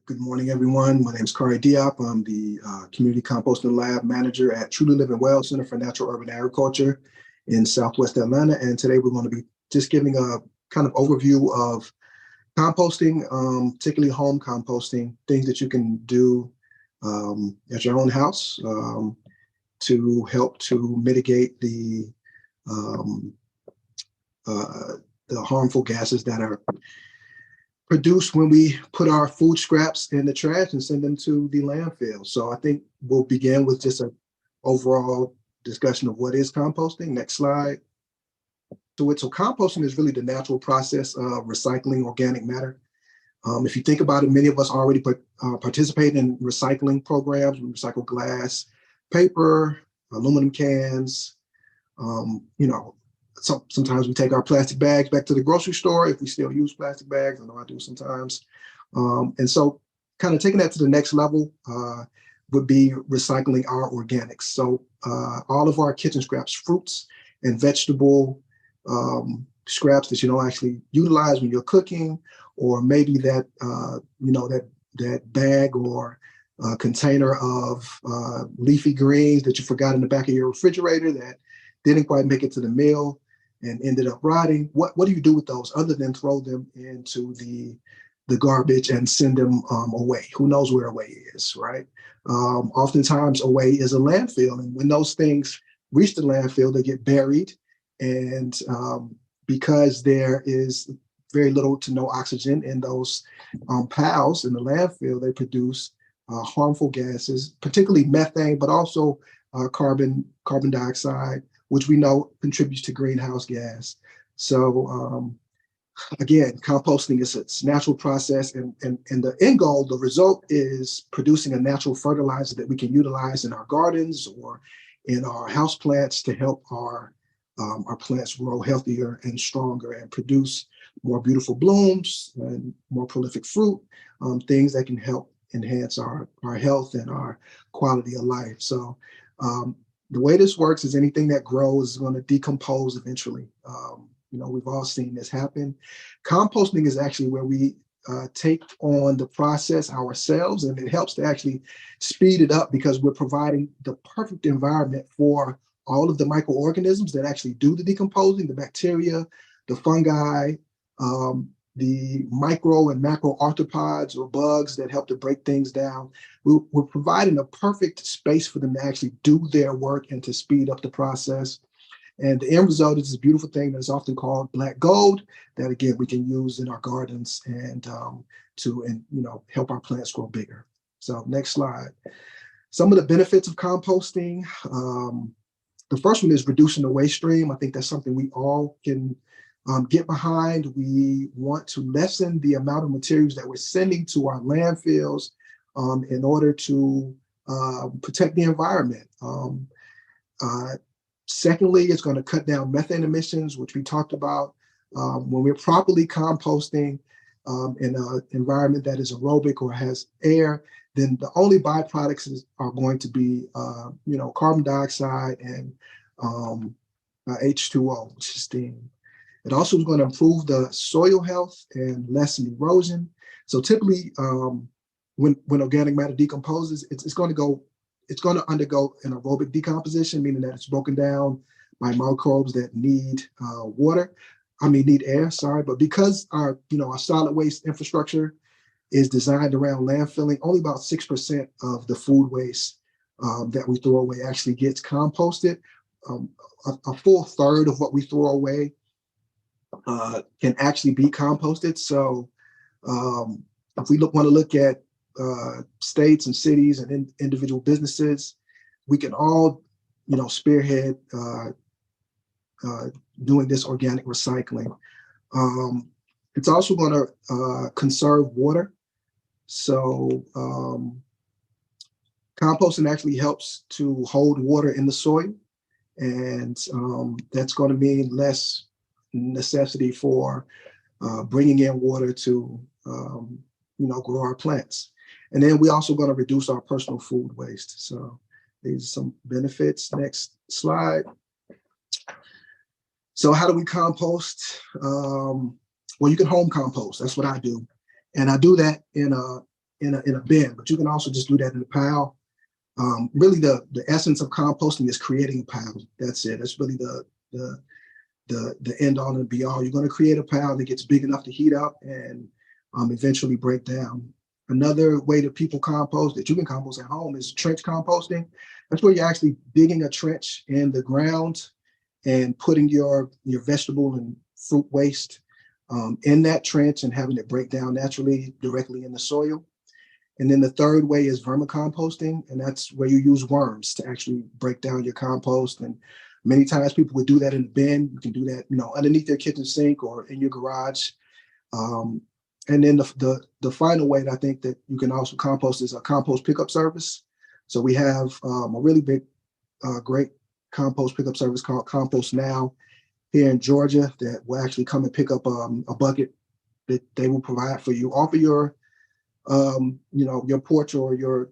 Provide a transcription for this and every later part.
Good morning, everyone. My name is Khari Diop. I'm the Community Composting Lab Manager at Truly Living Well Center for Natural Urban Agriculture in Southwest Atlanta. And today we're going to be just giving a kind of overview of composting, particularly home composting, things that you can do at your own house to help to mitigate um, the harmful gases that are produced when we put our food scraps in the trash and send them to the landfill. So I think we'll begin with just an overall discussion of what is composting. Next slide. So composting is really the natural process of recycling organic matter. If you think about it, many of us already participate in recycling programs. We recycle glass, paper, aluminum cans. Sometimes we take our plastic bags back to the grocery store if we still use plastic bags. I know I do sometimes. And so kind of taking that to the next level would be recycling our organics. So all of our kitchen scraps, fruits and vegetable scraps that you don't actually utilize when you're cooking, or maybe that, that bag or container of leafy greens that you forgot in the back of your refrigerator that didn't quite make it to the meal and ended up rotting. What do you do with those other than throw them into the garbage and send them away? Who knows where away is, right? Oftentimes away is a landfill. And when those things reach the landfill, they get buried. And because there is very little to no oxygen in those piles in the landfill, they produce harmful gases, particularly methane, but also carbon dioxide, which we know contributes to greenhouse gas. So again, composting is a natural process, and the end goal, the result is producing a natural fertilizer that we can utilize in our gardens or in our house plants to help our plants grow healthier and stronger and produce more beautiful blooms and more prolific fruit, things that can help enhance our health and our quality of life. So the way this works is anything that grows is going to decompose eventually. We've all seen this happen. Composting is actually where we take on the process ourselves, and it helps to actually speed it up because we're providing the perfect environment for all of the microorganisms that actually do the decomposing, the bacteria, the fungi, the micro and macro arthropods or bugs that help to break things down. We're providing a perfect space for them to actually do their work and to speed up the process. And the end result is this beautiful thing that is often called black gold that, again, we can use in our gardens and help our plants grow bigger. So next slide. Some of the benefits of composting. The first one is reducing the waste stream. I think that's something we all can get behind. We want to lessen the amount of materials that we're sending to our landfills in order to protect the environment. Secondly, it's going to cut down methane emissions, which we talked about. When we're properly composting in an environment that is aerobic or has air, then the only byproducts are going to be, carbon dioxide and H2O, which is steam. It also is going to improve the soil health and lessen erosion. So typically, when organic matter decomposes, it's going to undergo an aerobic decomposition, meaning that it's broken down by microbes that need need air. But because our solid waste infrastructure is designed around landfilling, only about 6% of the food waste that we throw away actually gets composted. A full third of what we throw away can actually be composted. So if we want to look at states and cities and individual businesses, we can all, spearhead doing this organic recycling. It's also going to conserve water. So composting actually helps to hold water in the soil, and that's going to mean less necessity for bringing in water to grow our plants. And then we're also going to reduce our personal food waste. So these are some benefits. Next slide. So how do we compost? Well, you can home compost. That's what I do. And I do that in in a bin, but you can also just do that in a pile. Really, the essence of composting is creating a pile. That's it. That's really the end all and be all. You're going to create a pile that gets big enough to heat up and eventually break down. Another way that people compost, that you can compost at home, is trench composting. That's where you're actually digging a trench in the ground and putting your vegetable and fruit waste in that trench and having it break down naturally directly in the soil. And then the third way is vermicomposting, and that's where you use worms to actually break down your compost. And many times people would do that in the bin. You can do that, underneath their kitchen sink or in your garage. And then the final way that I think that you can also compost is a compost pickup service. So we have a really big, great compost pickup service called Compost Now here in Georgia that will actually come and pick up a bucket that they will provide for you off of your porch or your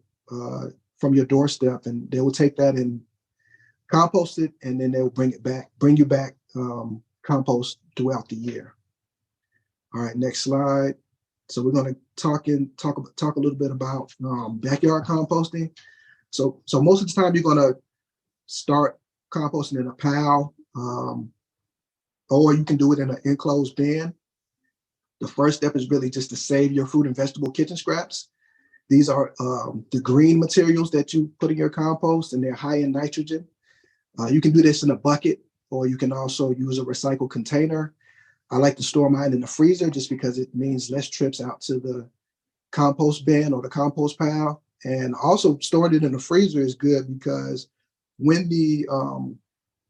from your doorstep, and they will take that and compost it, and then they will bring you back compost throughout the year. All right, next slide. So we're going to talk a little bit about backyard composting. So most of the time you're going to start composting in a pile, or you can do it in an enclosed bin. The first step is really just to save your fruit and vegetable kitchen scraps. These are the green materials that you put in your compost, and they're high in nitrogen. You can do this in a bucket, or you can also use a recycled container. I like to store mine in the freezer just because it means less trips out to the compost bin or the compost pile. And also storing it in the freezer is good because when the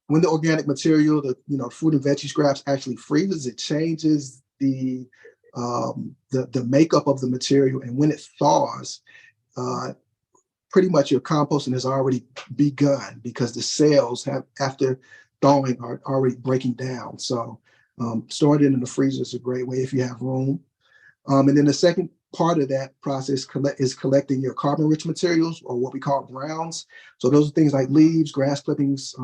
organic material, the fruit and veggie scraps actually freezes, it changes the makeup of the material. And when it thaws, pretty much your composting has already begun because the cells after thawing are already breaking down. So storing it in the freezer is a great way if you have room. And then the second part of that process is collecting your carbon-rich materials, or what we call browns. So those are things like leaves, grass clippings,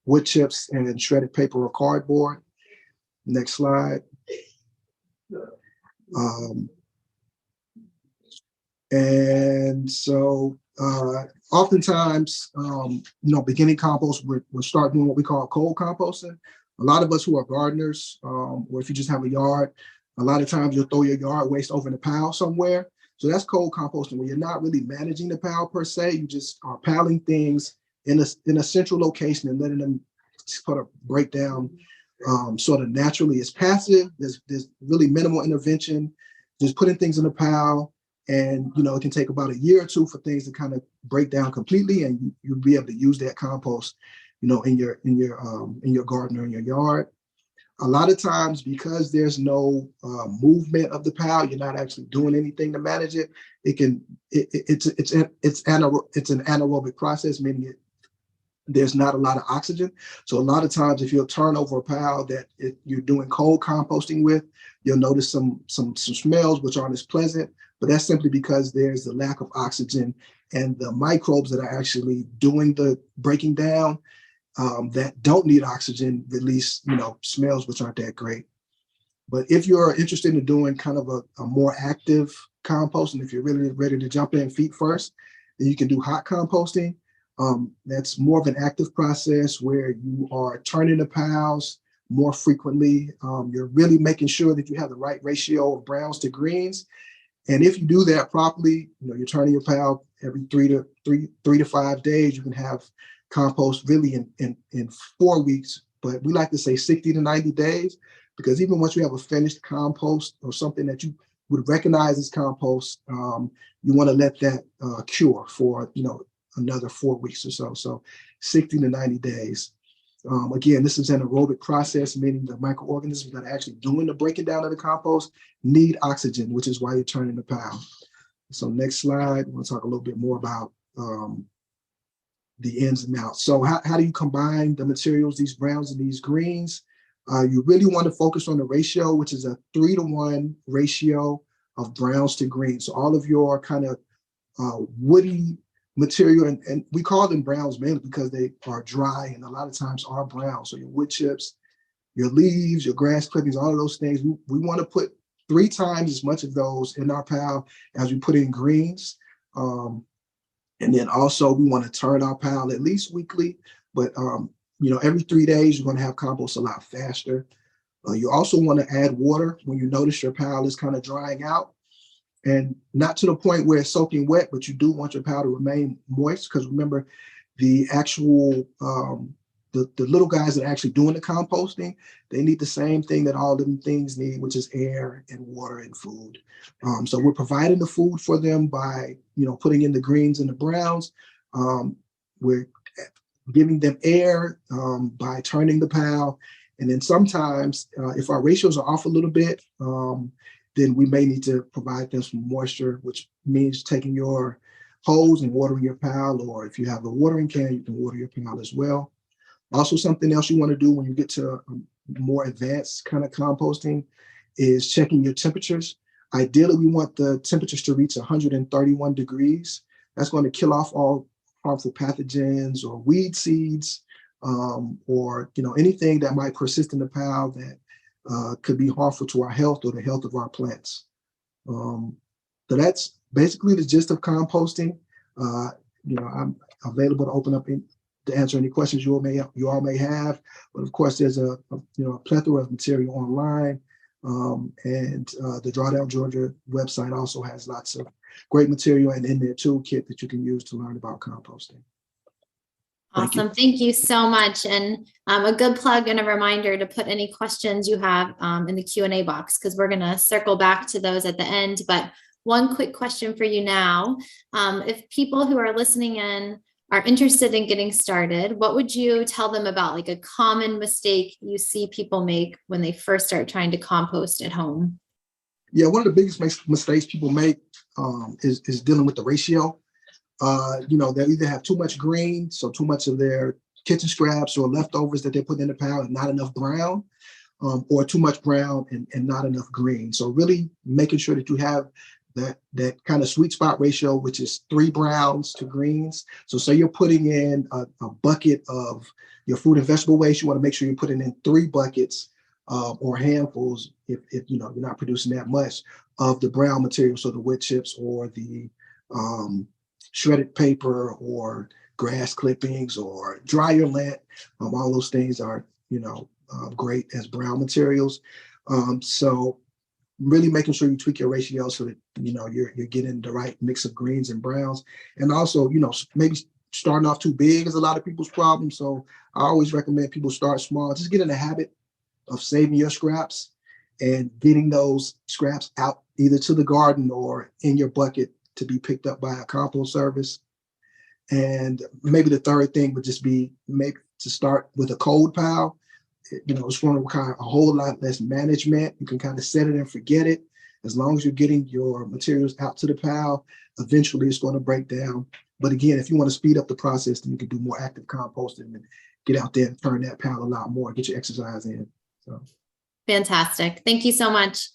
wood chips, and shredded paper or cardboard. Next slide. And so oftentimes, beginning compost, we'll start doing what we call cold composting. A lot of us who are gardeners, or if you just have a yard, a lot of times you'll throw your yard waste over in a pile somewhere. So that's cold composting, where you're not really managing the pile per se. You just are piling things in a central location and letting them sort of break down sort of naturally. It's passive. There's really minimal intervention. Just putting things in a pile, and it can take about a year or two for things to kind of break down completely, and you'll be able to use that compost, in your garden or in your yard. A lot of times, because there's no movement of the pile, you're not actually doing anything to manage it. It's an anaerobic process, meaning there's not a lot of oxygen. So a lot of times, if you'll turn over a pile that you're doing cold composting with, you'll notice some smells which aren't as pleasant. But that's simply because there's the lack of oxygen, and the microbes that are actually doing the breaking down that don't need oxygen release, smells which aren't that great. But if you're interested in doing kind of a more active compost, and if you're really ready to jump in feet first, then you can do hot composting. That's more of an active process where you are turning the piles more frequently. You're really making sure that you have the right ratio of browns to greens. And if you do that properly, you're turning your pile every 3 to 5 days. You can have compost really in 4 weeks, but we like to say 60 to 90 days, because even once you have a finished compost or something that you would recognize as compost, you want to let that cure for another 4 weeks or so. So 60 to 90 days. Again, this is an aerobic process, meaning the microorganisms that are actually doing the breaking down of the compost need oxygen, which is why you're turning the pile. So next slide, we'll talk a little bit more about the ins and outs. So how do you combine the materials, these browns and these greens? You really want to focus on the ratio, which is a 3-to-1 ratio of browns to greens. So all of your kind of woody material, and we call them browns mainly because they are dry and a lot of times are brown. So your wood chips, your leaves, your grass clippings, all of those things, we want to put 3 times as much of those in our pile as we put in greens. And then also we want to turn our pile at least weekly, but every 3 days you're going to have compost a lot faster. You also want to add water when you notice your pile is kind of drying out, and not to the point where it's soaking wet, but you do want your pile to remain moist, because remember, the actual the little guys that are actually doing the composting, they need the same thing that all them things need, which is air and water and food. So we're providing the food for them by putting in the greens and the browns. We're giving them air by turning the pile. And then sometimes if our ratios are off a little bit, then we may need to provide them some moisture, which means taking your hose and watering your pile, or if you have a watering can, you can water your pile as well. Also, something else you want to do when you get to more advanced kind of composting is checking your temperatures. Ideally, we want the temperatures to reach 131 degrees. That's going to kill off all harmful pathogens or weed seeds, or anything that might persist in the pile that could be harmful to our health or the health of our plants. So that's basically the gist of composting. I'm available to open up to answer any questions you all may have. But of course, there's a plethora of material online, and the Drawdown Georgia website also has lots of great material, and in their toolkit that you can use to learn about composting. Awesome. Thank you so much. And a good plug and a reminder to put any questions you have in the Q&A box, because we're going to circle back to those at the end. But one quick question for you now. If people who are listening in are interested in getting started, what would you tell them about like a common mistake you see people make when they first start trying to compost at home? Yeah, one of the biggest mistakes people make is dealing with the ratio. They either have too much green, so too much of their kitchen scraps or leftovers that they put in the pile and not enough brown, or too much brown and not enough green. So really making sure that you have that kind of sweet spot ratio, which is 3 browns to greens. So say you're putting in a bucket of your fruit and vegetable waste, you want to make sure you're putting in 3 buckets or handfuls, if you're not producing that much of the brown material, so the wood chips or the shredded paper or grass clippings or dryer lint. All those things are great as brown materials. So really making sure you tweak your ratio so that you're getting the right mix of greens and browns. And also maybe starting off too big is a lot of people's problem. So I always recommend people start small. Just get in the habit of saving your scraps and getting those scraps out either to the garden or in your bucket to be picked up by a compost service. And maybe the third thing would just be maybe to start with a cold pile. It's going to require a whole lot less management. You can kind of set it and forget it. As long as you're getting your materials out to the pile, eventually it's going to break down. But again, if you want to speed up the process, then you can do more active composting and get out there and turn that pile a lot more, get your exercise in. So. Fantastic. Thank you so much.